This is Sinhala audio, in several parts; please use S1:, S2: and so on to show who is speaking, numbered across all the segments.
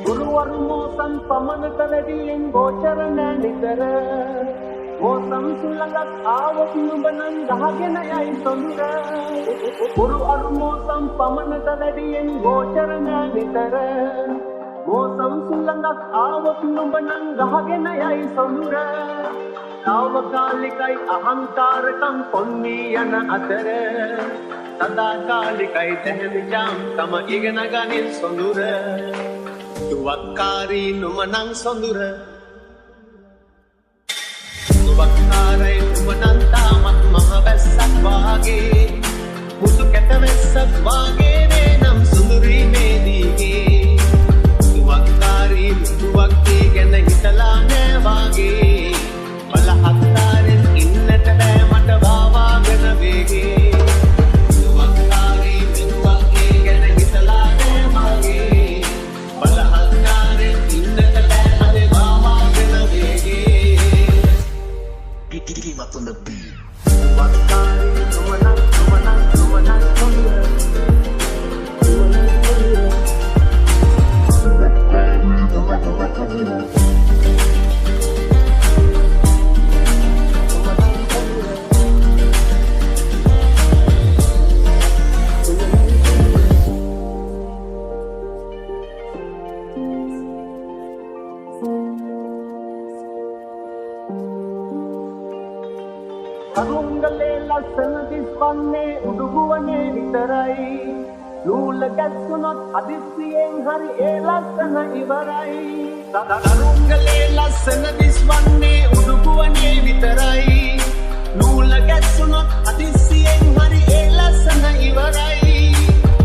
S1: ගුරුවරු මෝසම් පමණට වැඩියෙන් ගෝචර නෑ නිතර මෝසම් සුළඟක් ආවොත් නුඹ නම් ගහගෙන යයි සොඳුර ගුරුවරු මෝසම් පමණට වැඩියෙන් ගෝචර නෑ නිතර මෝසම් සුළඟක් ආවොත් නුඹ නම් ගහගෙන යයි සොඳුර තාවකාලිකයි අහංකාරකම් පොන්නී යන අතර සදාකාලිකයි දැහැමිජාම් තම ඉගෙන ගනින් සොඳුර තුවක්කාරී නුමනං සොඳුර තුවක්කාරයි නුමනං තාමත් මහ වැස්සක් වාගේ මුසු කැටවැස්සක් වාගේ වේ නම් සුඳුරී මේ දීගේ තුවක්කාරී නුතුවක්කී ගැන හිතලා නෑ වාගේ බලහත්තාරෙන් ඉන්නට බෑ මට වාවාගෙන වේගේ on the beat. කරුංගලේ ලස්සන දිස්වන්නේ උඩුගුවනේ විතරයි නූල ගැස්සුනොත් අදිස්සියෙන් හරි ඒ ලස්සන ඉවරයි කරුංගලේ ලස්සන දිස්වන්නේ උඩුගුවනේ විතරයි නූල ගැස්සුනොත් අදිස්සියෙන් හරි ඒ ලස්සන ඉවරයි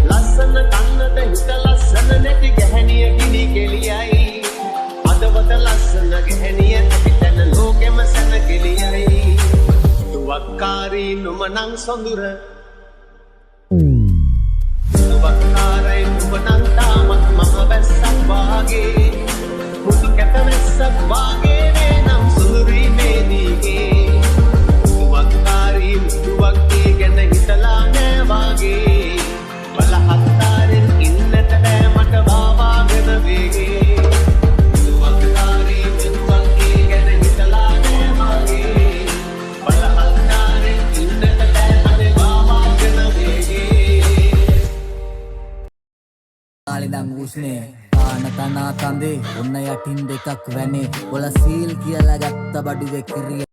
S1: ලස්සන කන්නට හිත ලස්සන නැති ගැහණිය ගිනි කෙලියයි අදවත ලස්සන ගැහණිය පිටන ලෝකෙම සැන කෙලියයි තුවක්කාරී නුමනං සොඳුර තුවක්කාරයි නුමනං තාමත් මහ වැස්සක් වාගේ මුසු කැටවැස්සක් වාගේ වේ නම් සුඳුරී මේ දීගේ තුවක්කාරී නුතුවක්කී ගැන හිතලා නෑ වාගේ බලහත්තාරෙන් ඉන්නට බෑ මට වාවාගෙන වේගේ
S2: කාලෙදම් උස්නේ ආන තනා කඳේ ඔන්න යටින් දෙකක් වැනේ ඔල සීල් කියලා ගත්ත බඩුවේ කිරිය